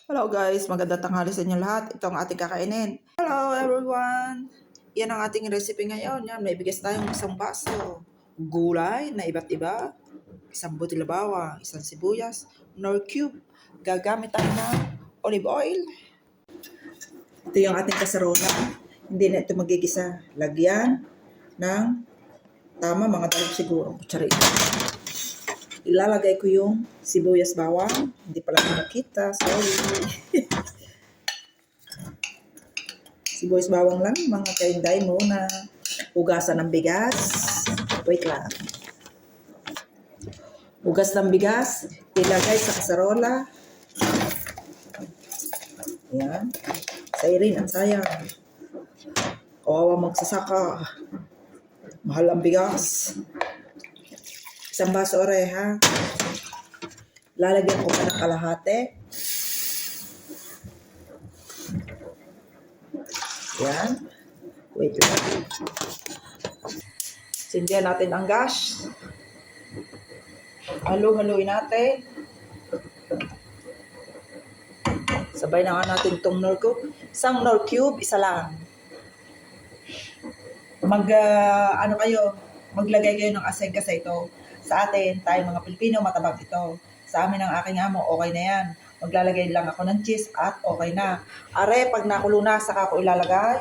Hello guys, magandang tanghali sa inyo lahat. Ito ang ating kakainin. Hello everyone! Yan ang ating recipe ngayon. Yan, may bigas tayong isang baso. Gulay na iba't iba. Isang butil bawang, isang sibuyas, nor cube. Gagamit tayo ng olive oil. Ito yung ating kasarola. Hindi na ito magigisa. Lagyan ng tama mga dalawang siguro. Kutsarita. Ilalagay ko yung sibuyas bawang. Hindi pala ko nakita. Sorry. Sibuyas bawang lang. Mga kainday muna. Hugasan ng bigas. Wait lang. Hugas ng bigas. Ilagay sa kasarola. Ayan. Sayrin ang sayang. Kawawa magsasaka. Mahal ang bigas. Isang baso ore ha. Lalagyan ko pa ng kalahati. Yan. Wait lang. Sindihan natin ang gas. Halo-haloin natin. Sabay na nga natin itong nor cube. Isang nor cube, isa lang. Maglagay kayo ng aseng kasi ito. Sa atin, tayo mga Pilipino, matabang ito. Sa amin ng aking amo, okay na yan. Maglalagay lang ako ng cheese at okay na. Are, pag nakulo na, saka ko ilalagay.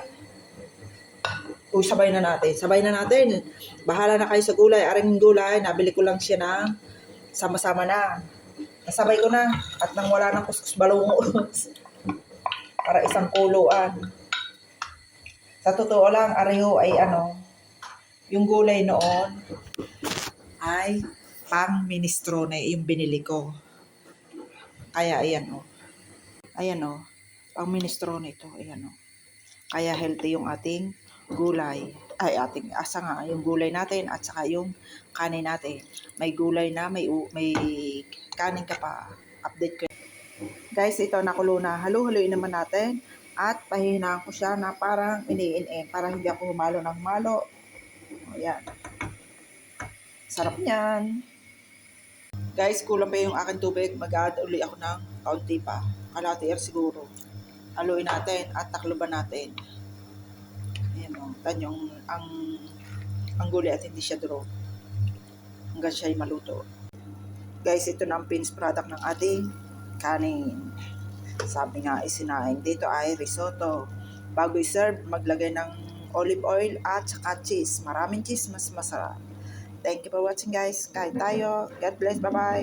Sabay na natin. Bahala na kayo sa gulay. Aring gulay, nabili ko lang siya na sama-sama na. Nasabay ko na. At nang wala ng kuskus balungos. Para isang kuluan. Sa totoo lang, areho ay yung gulay noon ay pang minestrone yung binili ko. Kaya ayan o. Ayan o. Pang minestrone ito. Ayan o. Kaya healthy yung ating gulay. Ay, yung gulay natin at saka yung kanin natin. May gulay na, may kanin ka pa. Update ko. Guys, ito nakulo na. Halo-haloin naman natin. At pahihinaan ko siya na parang iniin-in. Para hindi ako humalo ng malo. Ayan. Sarap niyan. Guys, kulang pa yung aking tubig. Mag-add uli ako ng kaunti pa. Kalahati siguro. Haluin natin at takluban natin. Ayan o. Tanyong ang gulay at hindi siya draw. Hanggang siya ay maluto. Guys, ito na ang finished product ng ating kanin. Sabi nga isinaing dito ay risotto. Bago i-serve, maglagay ng olive oil at saka cheese. Maraming cheese, mas masarap. Thank you for watching guys. Kain tayo. God bless. Bye-bye.